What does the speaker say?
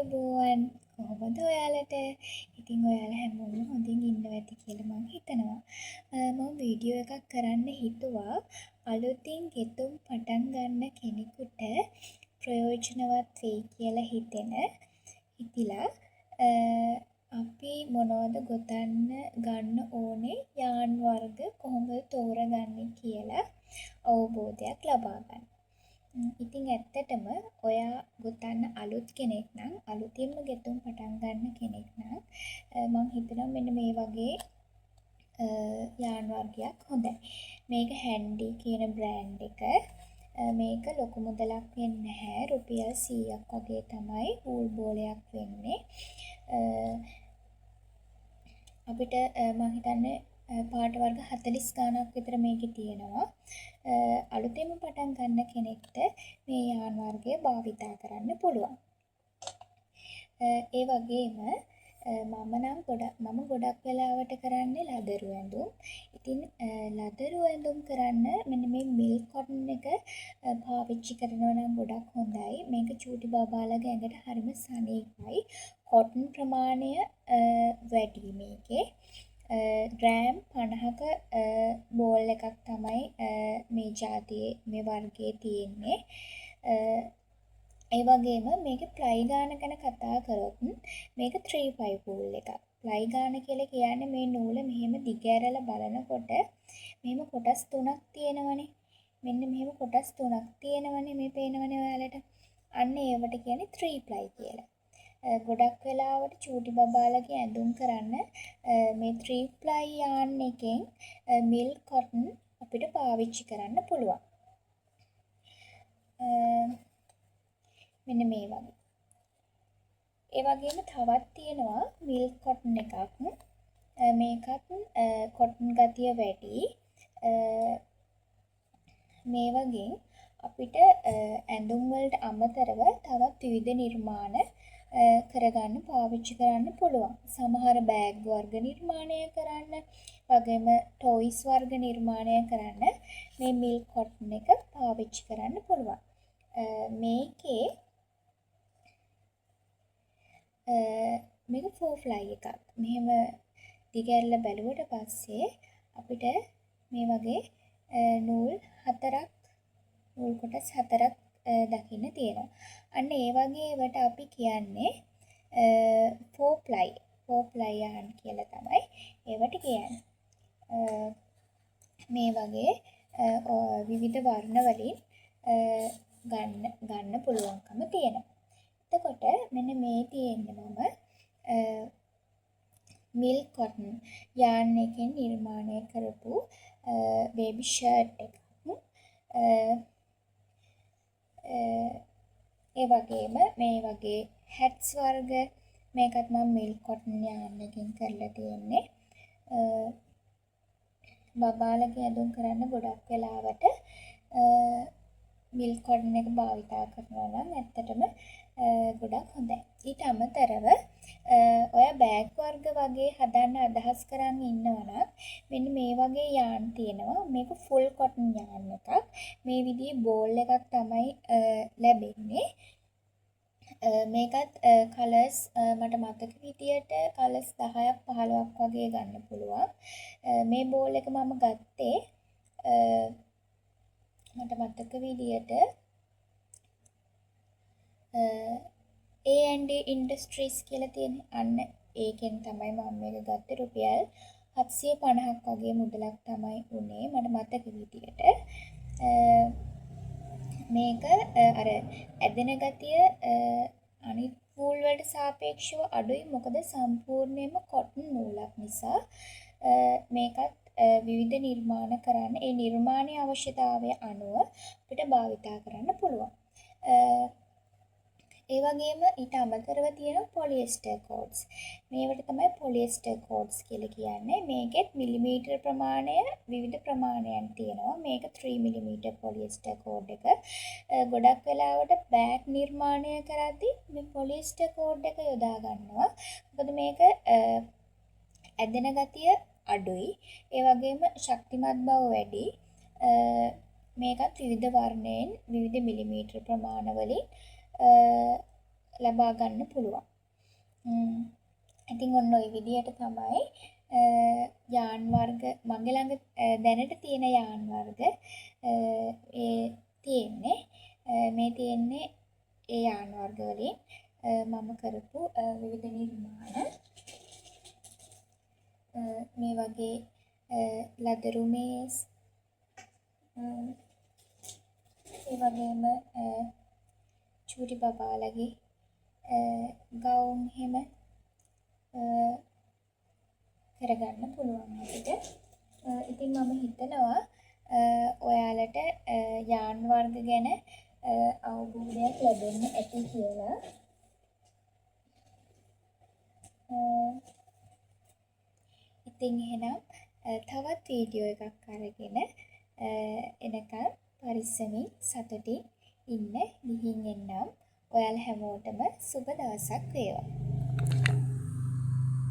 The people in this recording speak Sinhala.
ආයුබෝවන් කොහොමද ඔයාලට? ඉතින් ඔයාලා හැමෝම හොඳින් ඉන්නවා ඇති කියලා මම හිතනවා. මම වීඩියෝ එකක් කරන්න හිතුවා අලුතින් ගෙතුම් පටන් ගන්න කෙනෙකුට ප්‍රයෝජනවත් වෙයි කියලා හිතිලා අපි මොනවද ගන්න ඕනේ යාන් වර්ග කොහොමද තෝරගන්නේ කියලා අවබෝධයක් ලබා ගන්න. ඉතින් ඇත්තටම ඔයා ගොතන්න අලුත් කෙනෙක් නම් අලුතින්ම ගෙතුම් පටන් ගන්න කෙනෙක් නම් මම හිතනවා මෙන්න මේ වගේ යාන් වර්ගයක් හොඳයි. මේක හැන්ඩි කියන බ්‍රෑන්ඩ් එක. මේක ලොකු මුදලක් වෙන්නේ නැහැ. රුපියල් 100ක් වගේ තමයි වූල් බෝලයක් වෙන්නේ. අපිට මම හිතන්නේ පාට වර්ග 40 ගාණක් විතර මේකේ තියෙනවා. අලුතෙන්ම පටන් ගන්න කෙනෙක්ට මේ යාන් වර්ගය භාවිතා කරන්න පුළුවන්. ඒ වගේම මම ගොඩක් වෙලාවට කරන්නේ ලදරු ඇඳුම්. ඉතින් ලදරු ඇඳුම් කරන්න මෙන්න මේ මිල්ක් කොටන් එක පාවිච්චි කරනවා නම් ගොඩක් හොඳයි. මේක චූටි බබාලගේ ඇඟට හරිම සනීපයි. කොටන් ප්‍රමාණය වැඩි මේකේ. ග්‍රෑම් 50ක බෝල් එකක් තමයි මේ ජාතියේ මේ වර්ගයේ තියෙන්නේ. ඒ වගේම මේකේ ප්ලයි ගාන ගැන කතා කරොත් මේක 3/5 වූල් එකක්. ප්ලයි ගාන කියලා කියන්නේ මේ නූල මෙහෙම දිග ඇරලා බලනකොට මෙහෙම කොටස් තුනක් තියෙනවනේ. මෙන්න මෙහෙම කොටස් තුනක් තියෙනවනේ මේ පේනවනේ ඔයාලට. අන්න ඒවට කියන්නේ 3/5 කියලා. ගොඩක් වෙලාවට චූටි බබාලගේ ඇඳුම් කරන්න මේ 3/5 යාන් එකෙන් මිල්ක් කොටන් අපිට පාවිච්චි කරන්න පුළුවන්. මෙන්න මේ වගේ. ඒ වගේම තවත් තියෙනවා මිල්ක් කොටන් එකක්. මේකත් කොටන් ගතිය වැඩි. මේ වගේ අපිට ඇඳුම් වලට අමතරව තවත් විවිධ නිර්මාණ කරගන්න පාවිච්චි කරන්න පුළුවන්. සමහර බෑග් වර්ග නිර්මාණය කරන්න, වගේම ටොයිස් වර්ග නිර්මාණය කරන්න මේ මිල්ක් කොටන් එක පාවිච්චි කරන්න පුළුවන්. මේකේ මේක 4/5 එකක්. මෙහෙම දිගැරලා බැලුවට පස්සේ අපිට මේ වගේ නූල් කොටස් හතරක් දකින්න තියෙනවා. අන්න ඒ වගේ ඒවට අපි කියන්නේ 4/5 යාන් කියලා තමයි ඒවට කියන්නේ. මේ වගේ විවිධ වර්ණ වලින් ගන්න පුළුවන්කම තියෙනවා. එතකොට මෙන්න මේ තියෙන්නේ මම මිල්ක් කොටන් යාන් එකෙන් නිර්මාණය කරපු බේබි ෂර්ට් එකක්. ඒ වගේම මේ වගේ හැට්ස් වර්ග මේකත් මම මිල්ක් කොටන් යාන් එකෙන් කරලා තියෙන්නේ. බබාලගේ ඇඳුම් කරන්න ගොඩක් වෙලාවට මිල්ක් කොටන් එක භාවිතා කරනවා නම් ඇත්තටම ගොඩක් හොඳයි. ඊට අමතරව ඔය බෑග් වර්ග වගේ හදන්න අදහස් කරන් ඉන්නවා නම් මෙන්න මේ වගේ යාන් තියෙනවා. මේක ෆුල් කොටන් යාන් එකක්. මේ විදිහේ බෝල් එකක් තමයි ලැබෙන්නේ. මේකත් කලර්ස් මට මතක විදියට කලර්ස් 10ක් 15ක් වගේ ගන්න පුළුවන්. මේ බෝල් එක මම ගත්තේ මට මතක විදියට A&D ඉන්ඩස්ට්‍රීස් කියලා තියෙන අන්න ඒකෙන් තමයි මම මේක ගත්තේ. රුපියල් 750ක් වගේ මුදලක් තමයි උනේ මට මතක විදියට. මේක අර ඇදෙන ගතිය අනිත් වූල් වලට සාපේක්ෂව අඩුයි. මොකද සම්පූර්ණයෙන්ම කොටන් නූලක් නිසා. මේකත් විවිධ නිර්මාණ කරන්න ඒ නිර්මාණයේ අවශ්‍යතාවය අනුව අපිට භාවිතා කරන්න පුළුවන්. ඒ වගේම ඊට අමතරව තියෙන පොලියස්ටර් කෝඩ්ස්. මේවට තමයි පොලියස්ටර් කෝඩ්ස් කියලා කියන්නේ. මේකෙත් මිලිමීටර ප්‍රමාණය විවිධ ප්‍රමාණයන් තියෙනවා. මේක 3 මිලිමීටර පොලියස්ටර් කෝඩ් එක. ගොඩක් වෙලාවට බෑග් නිර්මාණය කරද්දී මේ පොලියස්ටර් කෝඩ් එක යොදා ගන්නවා. මොකද මේක ඇදෙන ගතිය අඩුයි. ඒ වගේම ශක්තිමත් බව වැඩි. මේකත් විවිධ වර්ණයෙන් විවිධ මිලිමීටර ප්‍රමාණ වලින් ලබා ගන්න පුළුවන්. ඉතින් ඔන්න ඔය විදිහට තමයි යාන් වර්ග මගේ ළඟ දැනට තියෙන යාන් වර්ග ඒ තියෙන්නේ. මේ තියෙන්නේ ඒ යාන් වර්ග වලින් මම කරපු විවිධ නිර්මාණ. මේ වගේ ලදරු මේස්, ඒ වගේම චූටි බබාලගේ ගවුම් එහෙම කරගන්න පුළුවන් අපිට. ඉතින් මම හිතනවා ඔයාලට යාන් වර්ග ගැන අවබෝධයක් ලැබෙන්න ඇති කියලා. ඉතින් එහෙනම් තවත් වීඩියෝ එකක් අරගෙන එනකම් පරිස්සමින් සතුටින් ඉන්න ගිහින් එන්නම්. ඔයාලා හැමෝටම සුබ දවසක් වේවා.